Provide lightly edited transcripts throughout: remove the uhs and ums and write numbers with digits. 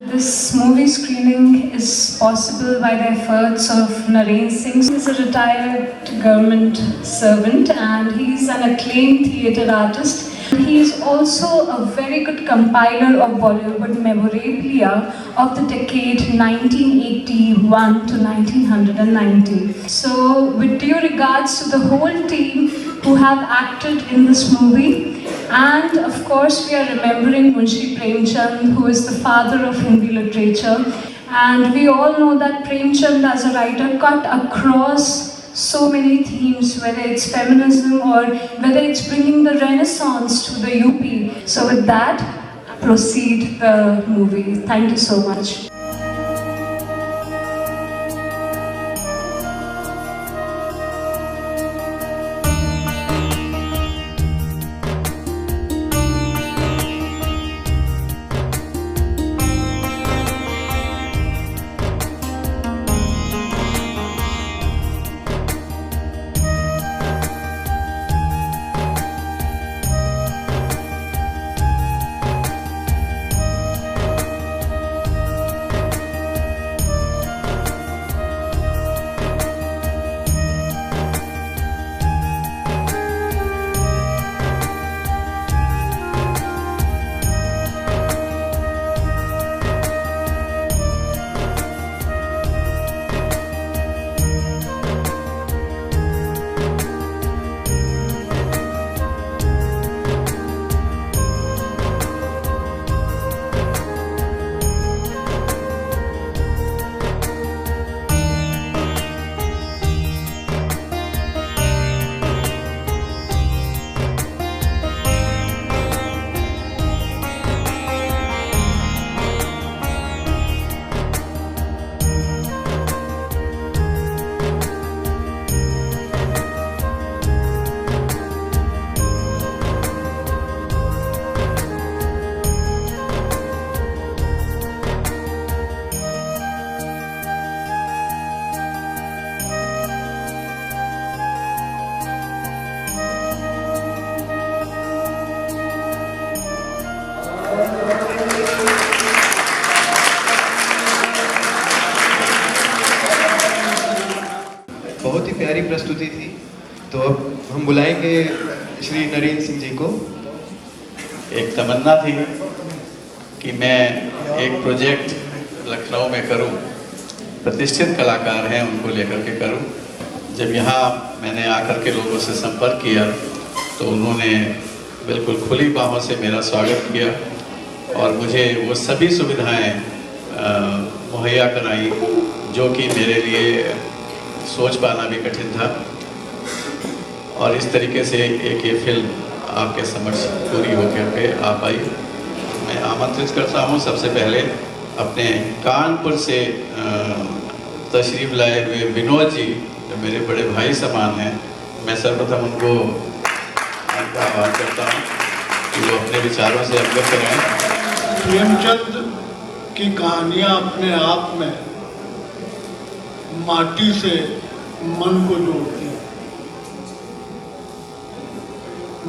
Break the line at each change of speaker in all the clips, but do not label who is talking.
This movie screening is possible by the efforts of Naren Singh. He is a retired government servant and he is an acclaimed theatre artist. He is also a very good compiler of Bollywood memorabilia of the decade 1981 to 1990. So, with due regards to the whole team who have acted in this movie, and of course we are remembering Munshi Premchand, who is the father of Hindi literature. And we all know that Premchand as a writer cut across so many themes, whether it's feminism or whether it's bringing the Renaissance to the UP. So with that, proceed the movie. Thank you so much.
बहुत ही प्यारी प्रस्तुति थी। तो अब हम बुलाएंगे श्री नरेंद्र सिंह जी को।
एक तमन्ना थी कि मैं एक प्रोजेक्ट लखनऊ में करूं, प्रतिष्ठित कलाकार हैं उनको लेकर के करूं। जब यहाँ मैंने आकर के लोगों से संपर्क किया तो उन्होंने बिल्कुल खुली बाहों से मेरा स्वागत किया और मुझे वो सभी सुविधाएं मुहैया कराई जो कि मेरे लिए सोच पाना भी कठिन था। और इस तरीके से एक ये फिल्म आपके समक्ष पूरी होकर के आ पाई। मैं आमंत्रित करता हूँ सबसे पहले अपने कानपुर से तशरीफ़ लाए हुए विनोद जी, जो मेरे बड़े भाई समान हैं। मैं सर्वप्रथम उनको आह्वान करता हूँ कि वो अपने विचारों से अवगत कराएँ।
प्रेमचंद की कहानियाँ अपने आप में माटी से मन को जोड़ती है।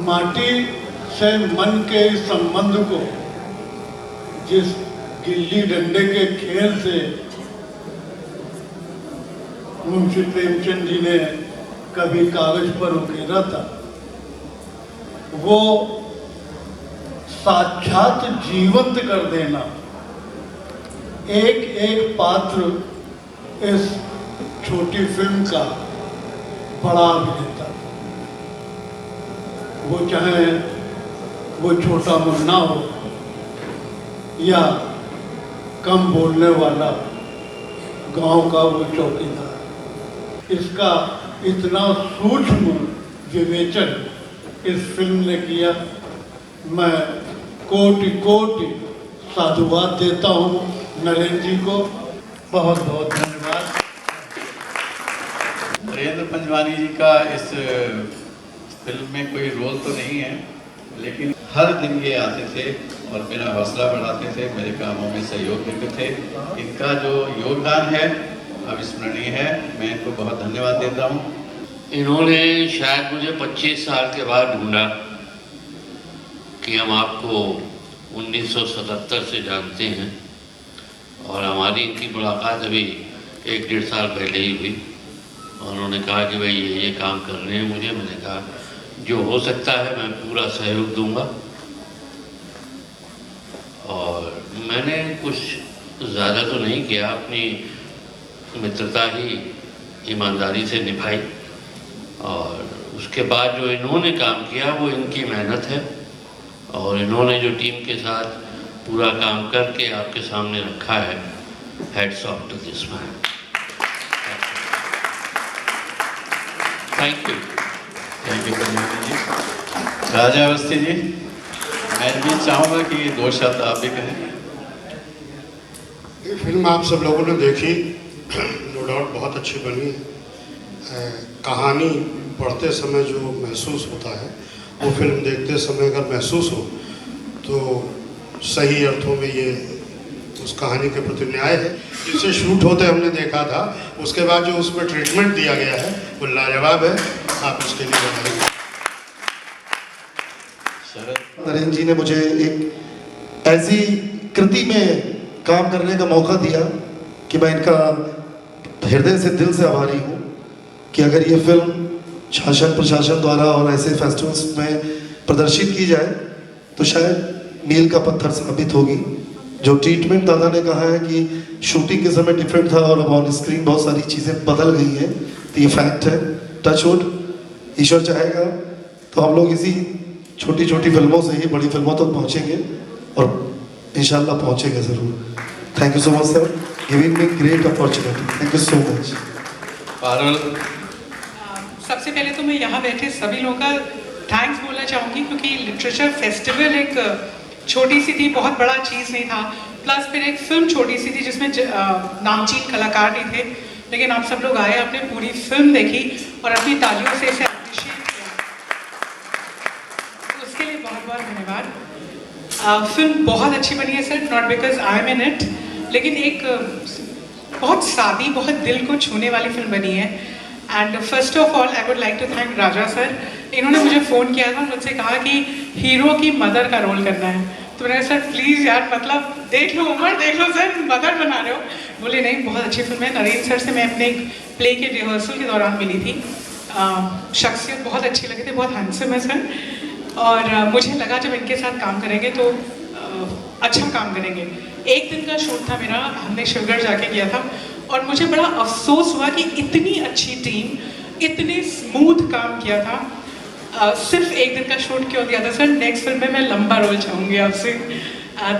माटी से मन के इस संबंध को जिस गिल्ली डंडे के खेल से मुंशी प्रेमचंद जी ने कभी कागज पर उकेरा था, वो साक्षात जीवंत कर देना एक एक पात्र इस छोटी फिल्म का बड़ा अभिनेता। वो चाहे वो छोटा मुन्ना हो या कम बोलने वाला गांव का वो चौकीदार, इसका इतना सूक्ष्म विवेचन इस फिल्म ने किया। मैं कोटि कोटि साधुवाद देता हूँ नरेंद्र जी को। बहुत बहुत धन्यवाद।
नरेंद्र पंजवानी जी का इस फिल्म में कोई रोल तो नहीं है, लेकिन हर दिन ये आते थे और मेरा हौसला बढ़ाते थे, मेरे कामों में सहयोग देते थे। इनका जो योगदान है अविस्मरणीय है। मैं इनको बहुत धन्यवाद देता हूँ।
इन्होंने शायद मुझे 25 साल के बाद ढूंढा कि हम आपको 1977 से जानते हैं और हमारी इनकी मुलाकात अभी 1-1.5 साल पहले ही हुई। और उन्होंने कहा कि भाई ये काम करने हैं मुझे। मैंने कहा जो हो सकता है मैं पूरा सहयोग दूंगा। और मैंने कुछ ज़्यादा तो नहीं किया, अपनी मित्रता ही ईमानदारी से निभाई। और उसके बाद जो इन्होंने काम किया वो इनकी मेहनत है, और इन्होंने जो टीम के साथ पूरा काम करके आपके सामने रखा है, heads off to this man. Thank you
Pandit ji. Raja Awasthi ji, मैं भी चाहूँगा कि 2 शब्द आप भी कहें।
ये फिल्म आप सब लोगों ने देखी, नो डाउट बहुत अच्छी बनी है। कहानी पढ़ते समय जो महसूस होता है वो फिल्म देखते समय अगर महसूस हो तो सही अर्थों में ये उस कहानी के प्रति न्याय है। जिसे शूट होते हमने देखा था, उसके बाद जो उसमें ट्रीटमेंट दिया गया है वो लाजवाब है। आप उसके लिए बताइए।
नरेंद्र जी ने मुझे एक ऐसी कृति में काम करने का मौका दिया कि मैं इनका हृदय से, दिल से आभारी हूँ कि अगर ये फिल्म शासन प्रशासन द्वारा और ऐसे फेस्टिवल्स में प्रदर्शित की जाए तो शायद मील का पत्थर साबित होगी। जो ट्रीटमेंट दादा ने कहा है कि शूटिंग के समय डिफरेंट था और अब ऑन स्क्रीन बहुत सारी चीज़ें बदल गई हैं, तो ये फैक्ट है। टच वुड, ईश्वर चाहेगा तो हम लोग इसी छोटी छोटी फिल्मों से ही बड़ी फिल्मों तक पहुँचेंगे और इंशाल्लाह पहुँचेंगे ज़रूर। Thank you so much sir, giving me great opportunity. Thank you so much.
Parul,
सबसे पहले तो मैं यहाँ बैठे सभी लोगों का थैंक्स बोलना चाहूँगी, क्योंकि लिटरेचर फेस्टिवल एक छोटी सी थी, बहुत बड़ा चीज़ नहीं था। प्लस फिर एक फिल्म छोटी सी थी जिसमें नामचीन कलाकार नहीं थे, लेकिन आप सब लोग आए, आपने पूरी फिल्म देखी और अपनी तालियों से इसे अप्रिशिएट किया, तो उसके लिए बहुत बहुत धन्यवाद। फिल्म बहुत अच्छी बनी है sir, not because I am in it, लेकिन एक बहुत सादी, बहुत दिल को छूने वाली फिल्म बनी है। And first of all I would like to thank Raja sir. इन्होंने मुझे फ़ोन किया था, मुझसे कहा कि हीरो की मदर का रोल करना है, तो मैंने सर प्लीज़ यार, मतलब देख लो उम्र, देख लो सर, मदर बना रहे हो। बोले नहीं, बहुत अच्छी फिल्म है। नरेंद्र सर से मैं अपने एक प्ले के रिहर्सल के दौरान मिली थी, शख्सियत बहुत अच्छी लगी थी, बहुत हैंडसम है सर, और मुझे लगा जब इनके साथ काम करेंगे तो अच्छा काम करेंगे। एक दिन का शूट था मेरा, हमने शिवगढ़ जाके किया था, और मुझे बड़ा अफसोस हुआ कि इतनी अच्छी टीम, इतने स्मूथ काम किया था, सिर्फ एक दिन का शूट क्यों दिया था सर। नेक्स्ट फिल्म में मैं लंबा रोल चाहूँगी आपसे।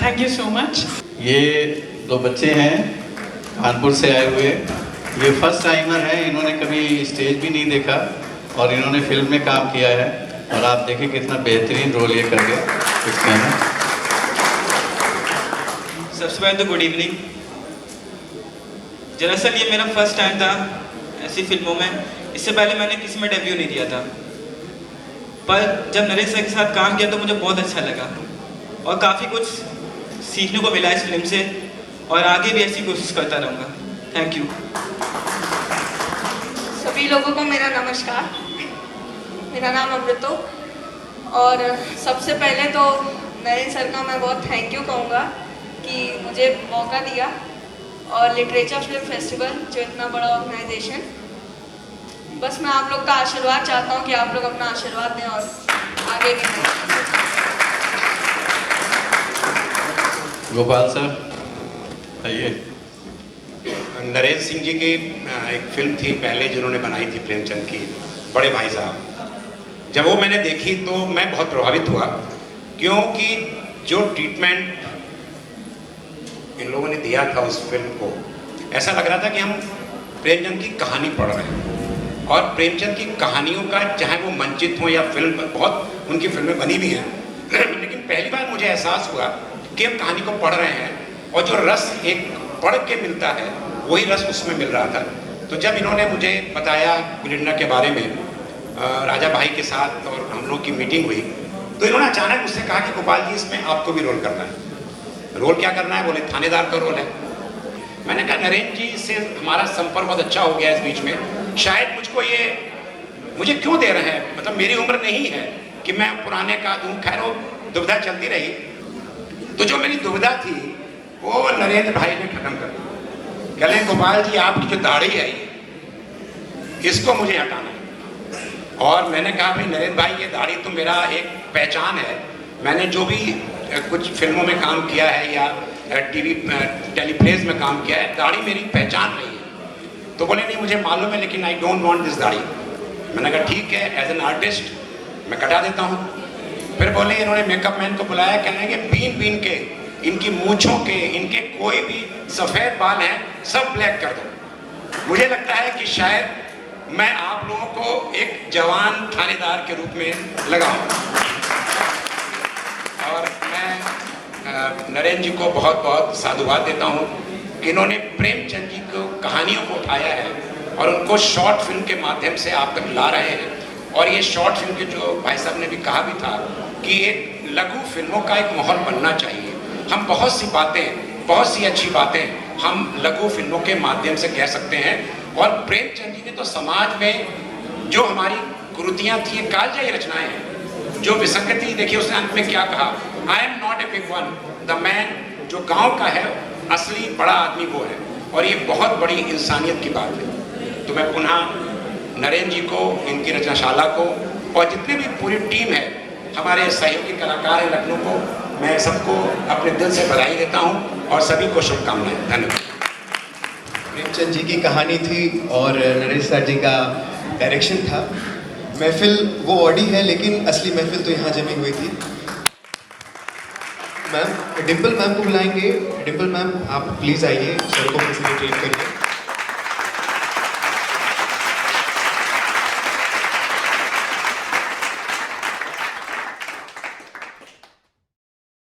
Thank you so much.
ये 2 बच्चे हैं कानपुर से आए हुए, ये फर्स्ट टाइमर हैं, इन्होंने कभी स्टेज भी नहीं देखा और इन्होंने फिल्म में काम किया है, और आप देखिए कितना बेहतरीन रोल ये कर गए। कुछ कहना?
सबसे पहले तो गुड इवनिंग। दरअसल ये मेरा फर्स्ट टाइम था ऐसी फिल्मों में, इससे पहले मैंने किसी में डेब्यू नहीं दिया था, पर जब नरेश सर के साथ काम किया तो मुझे बहुत अच्छा लगा और काफ़ी कुछ सीखने को मिला इस फिल्म से, और आगे भी ऐसी कोशिश करता रहूँगा। Thank you.
सभी लोगों को मेरा नमस्कार, मेरा नाम अमृतो, और सबसे पहले तो नरेश सर का मैं बहुत थैंक यू कहूँगा कि मुझे मौका दिया, और लिटरेचर फिल्म फेस्टिवल जो इतना बड़ा ऑर्गेनाइजेशन, बस मैं आप लोग का आशीर्वाद चाहता हूँ कि आप लोग अपना आशीर्वाद दें और आगे के।
गोपाल सर आइए।
नरेंद्र सिंह जी की एक फिल्म थी पहले जिन्होंने बनाई थी प्रेमचंद की, बड़े भाई साहब। जब वो मैंने देखी तो मैं बहुत प्रभावित हुआ, क्योंकि जो ट्रीटमेंट इन लोगों ने दिया था उस फिल्म को, ऐसा लग रहा था कि हम प्रेमचंद की कहानी पढ़ रहे हैं। और प्रेमचंद की कहानियों का, चाहे वो मंचित हो या फिल्म, बहुत उनकी फिल्में बनी भी हैं, लेकिन पहली बार मुझे एहसास हुआ कि हम कहानी को पढ़ रहे हैं, और जो रस एक पढ़ के मिलता है वही रस उसमें मिल रहा था। तो जब इन्होंने मुझे बताया गुलिंडा के बारे में, राजा भाई के साथ और हम लोग की मीटिंग हुई, तो इन्होंने अचानक मुझसे कहा कि गोपाल जी इसमें आपको भी रोल करना है। रोल क्या करना है? बोले थानेदार का रोल है। मैंने कहा नरेंद्र जी से हमारा संपर्क बहुत अच्छा हो गया इस बीच में, शायद मुझे क्यों दे रहे हैं, मतलब मेरी उम्र नहीं है कि मैं पुराने का दूं। खैर वो दुविधा चलती रही। तो जो मेरी दुविधा थी वो नरेंद्र भाई ने खत्म कर दिया। कह लें गोपाल जी आपकी जो दाढ़ी है इसको मुझे हटाना है। और मैंने कहा भाई नरेंद्र भाई ये दाढ़ी तो मेरा एक पहचान है, मैंने जो भी कुछ फिल्मों में काम किया है या टीवी टेलीप्लेज में काम किया है, दाढ़ी मेरी पहचान रही है। तो बोले नहीं मुझे मालूम है लेकिन आई डोंट वांट दिस दाढ़ी। मैंने कहा ठीक है, एज एन आर्टिस्ट मैं कटा देता हूँ। फिर बोले इन्होंने मेकअप मैन को बुलाया, कहने लगे बीन बीन के इनकी मूंछों के इनके कोई भी सफ़ेद बाल हैं सब ब्लैक कर दो। मुझे लगता है कि शायद मैं आप लोगों को एक जवान थानेदार के रूप में लगाऊं। और मैं नरेंद्र जी को बहुत बहुत साधुवाद देता हूं कि इन्होंने प्रेमचंद जी को कहानियों को उठाया है और उनको शॉर्ट फिल्म के माध्यम से आप तक ला रहे हैं। और ये शॉर्ट फिल्म के जो भाई साहब ने भी कहा भी था कि एक लघु फिल्मों का एक माहौल बनना चाहिए। हम बहुत सी बातें, बहुत सी अच्छी बातें हम लघु फिल्मों के माध्यम से कह सकते हैं। और प्रेमचंद जी ने तो समाज में जो हमारी कुरीतियाँ थी, कालजयी रचनाएं हैं, जो विसंगति देखिए उसने अंत में क्या कहा, I am not a big one, the man जो गांव का है असली बड़ा आदमी वो है। और ये बहुत बड़ी इंसानियत की बात है। तो मैं पुनः नरेंद्र जी को, इनकी रचनाशाला को और जितने भी पूरी टीम है, हमारे सहयोगी कलाकार हैं लखनऊ को, मैं सबको अपने दिल से बधाई देता हूं और सभी को शुभकामनाएं। धन्यवाद।
प्रेमचंद जी की कहानी थी और नरेश सर जी का डायरेक्शन था। महफिल वो ऑडी है लेकिन असली महफिल तो यहाँ जमी हुई थी। मैम डिम्पल मैम को बुलाएंगे। डिम्पल मैम आप प्लीज़ आइए, सर को फैसिलिटेट करिए।